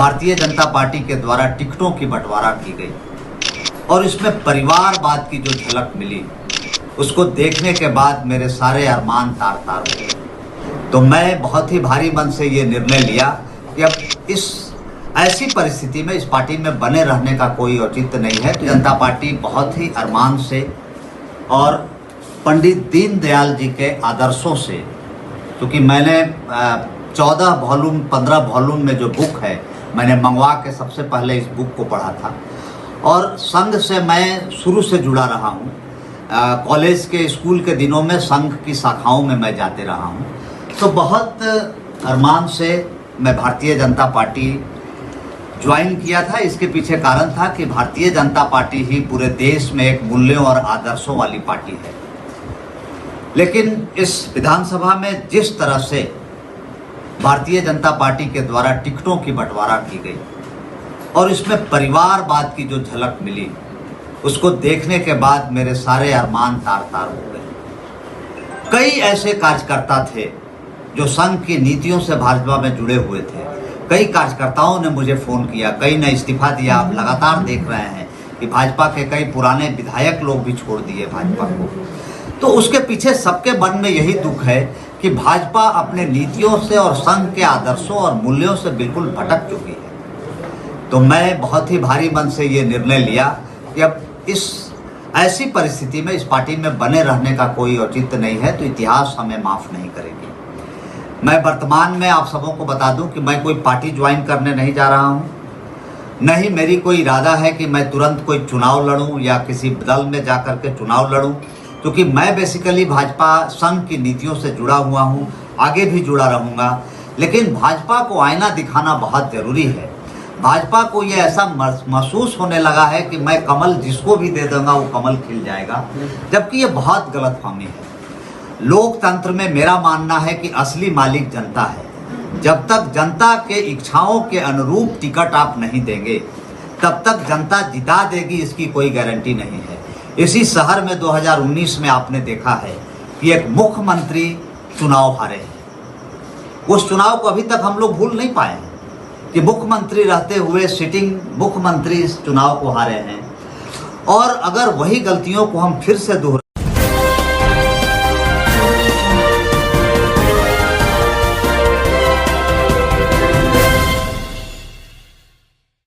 Bharatiya Janata party के द्वारा टिकटों की बंटवारा की गई और इसमें परिवारवाद की जो झलक मिली उसको देखने के बाद मेरे सारे अरमान तार तार हो गए। तो मैं बहुत ही भारी मन से ये निर्णय लिया कि अब इस ऐसी परिस्थिति में इस पार्टी में बने रहने का कोई औचित्य नहीं है। तो जनता पार्टी बहुत ही अरमान से और पंडित दीनदयाल जी के आदर्शों से, क्योंकि मैंने 14 वॉल्यूम 15 वॉल्यूम में जो बुक है मैंने मंगवा के सबसे पहले इस बुक को पढ़ा था और संघ से मैं शुरू से जुड़ा रहा हूँ। कॉलेज के स्कूल के दिनों में संघ की शाखाओं में मैं जाते रहा हूँ। तो बहुत अरमान से मैं भारतीय जनता पार्टी ज्वाइन किया था। इसके पीछे कारण था कि भारतीय जनता पार्टी ही पूरे देश में एक मूल्यों और आदर्शों वाली पार्टी है। लेकिन इस विधानसभा में जिस तरह से भारतीय जनता पार्टी के द्वारा टिकटों की बंटवारा की गई और इसमें परिवारवाद की जो झलक मिली उसको देखने के बाद मेरे सारे अरमान तार तार हो गए। कई ऐसे कार्यकर्ता थे जो संघ की नीतियों से भाजपा में जुड़े हुए थे। कई कार्यकर्ताओं ने मुझे फ़ोन किया, कई ने इस्तीफा दिया। आप लगातार देख रहे हैं कि भाजपा के कई पुराने विधायक लोग भी छोड़ दिए भाजपा को। तो उसके पीछे सबके मन में यही दुख है कि भाजपा अपने नीतियों से और संघ के आदर्शों और मूल्यों से बिल्कुल भटक चुकी है। तो मैं बहुत ही भारी मन से ये निर्णय लिया कि अब इस ऐसी परिस्थिति में इस पार्टी में बने रहने का कोई औचित्य नहीं है। तो इतिहास हमें माफ़ नहीं करेगी। मैं वर्तमान में आप सबों को बता दूं कि मैं कोई पार्टी ज्वाइन करने नहीं जा रहा हूं। नहीं मेरी कोई इरादा है कि मैं तुरंत कोई चुनाव लड़ूं या किसी दल में जाकर के चुनाव लड़ूं, क्योंकि मैं बेसिकली भाजपा संघ की नीतियों से जुड़ा हुआ हूं, आगे भी जुड़ा रहूंगा। लेकिन भाजपा को आईना दिखाना बहुत ज़रूरी है। भाजपा को ये ऐसा महसूस होने लगा है कि मैं कमल जिसको भी दे दूंगा वो कमल खिल जाएगा, जबकि ये बहुत गलतफहमी है। लोकतंत्र में मेरा मानना है कि असली मालिक जनता है। जब तक जनता के इच्छाओं के अनुरूप टिकट आप नहीं देंगे तब तक जनता जिता देगी, इसकी कोई गारंटी नहीं है। इसी शहर में 2019 में आपने देखा है कि एक मुख्यमंत्री चुनाव हारे हैं। उस चुनाव को अभी तक हम लोग भूल नहीं पाए हैं कि मुख्यमंत्री रहते हुए सिटिंग मुख्यमंत्री इस चुनाव को हारे हैं। और अगर वही गलतियों को हम फिर से दोहराएं